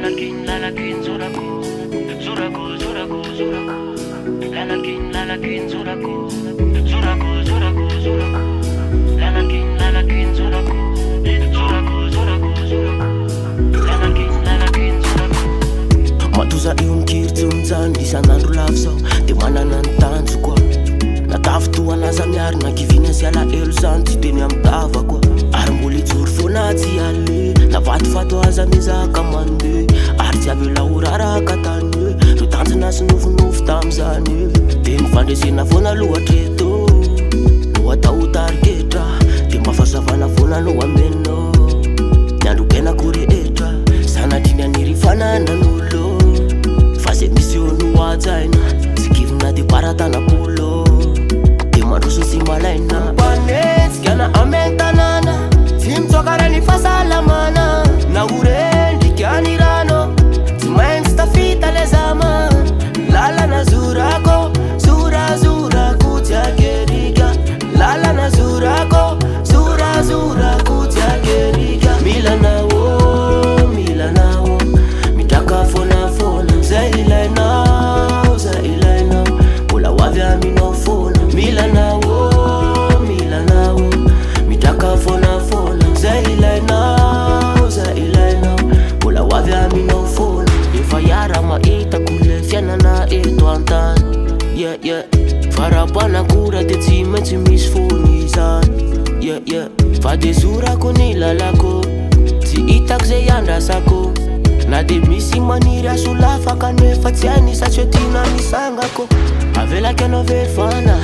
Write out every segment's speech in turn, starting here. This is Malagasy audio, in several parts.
lalakin zuraku, zuraku, zuraku, zuraku. Lalakin zuraku, zuraku, zuraku, zuraku. Lalakin zuraku, zuraku, zuraku, zuraku. Lalakin zuraku. Matoza io mikiritsy mijany isan'andro lafo zao de manana ny tanjo koa. Natafotoanaza miary nankivina sy alahelo zany tsy de ny amy tava koa. Ary mbola ijoro foana tsy ale navatofato aza mizaka mandeha. Ary tsy avela oraraka tany hoe ro tanjona sy nofinofo tam'izany hoe de mifandresena foana lohatreto no atao tariketra de mafasavana foana no ameno niandro-piainako rehetra sanatry ny rifananan'olo fa ze misy eo no ajaina sikirina de baratanapolo de mandroso sy malaina mpanetsika na ame tanàna tsy mitsoakara ny fahasalamana na orendrika ny rano tsy maintsy tafita le zama lalana zorako zorazorako tsy akerika lalana zorako zorazorako tsy akerika milanao mitraka fonafona zay ilainao mbola hoavy aminao fona milanao mitraka fonafona zay ilainao mbola hoavy aminao fona efa iara mahitako le fiainana eto antany farapanakora de tsy maintsy misy fony izany fa de zorako ny lalako tsy hitako zay andrasako na de misy maniry asolafaka nefa tsy anisatry hoe tina misangako avelaky anao velofana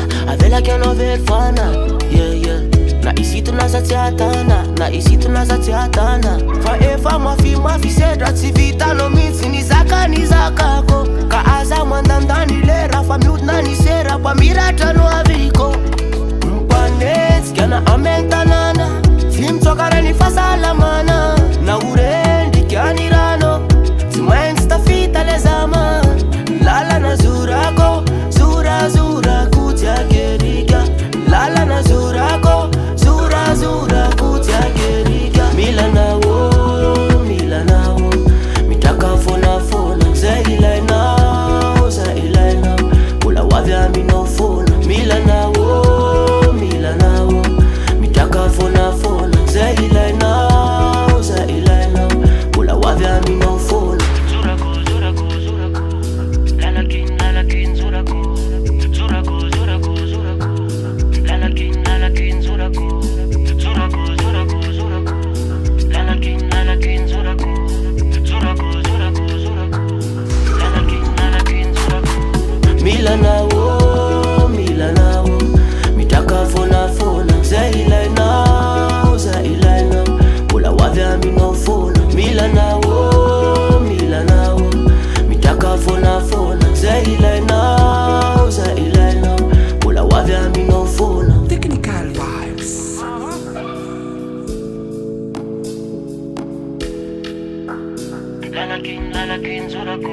na isitona za tsy atana fa efa mafimafy sedra tsy vitanao mihitsy ny zakako ka aza mandandany lera fa miodina ny sera mpamiratra no aviko mpanetsika na ame tanàna tsy mitsoakara ny fahasalamana na orendrika ny rano tsy maintsy tafita le zama lalana zorako zorazorako tsy akerika lalana zorako zorazorako tsy akerika milanao mitraka fonafona zay ilainao mbola hoavy aminao fona milanao mitraka fonafona zay ilainao mbola hoavy aminao fona Lalakin zuraku, zuraku, zuraku, zuraku. Lalakin zuraku, zuraku, zuraku, zuraku. Lalakin zuraku, zuraku, zuraku, zuraku. Lalakin zuraku. milanao mitraka fonafona zay ilainao mbola hoavy aminao fona milanao mitraka fonafona zay ilainao mbola hoavy aminao fona. Technical vibes. Lalakin zuraku.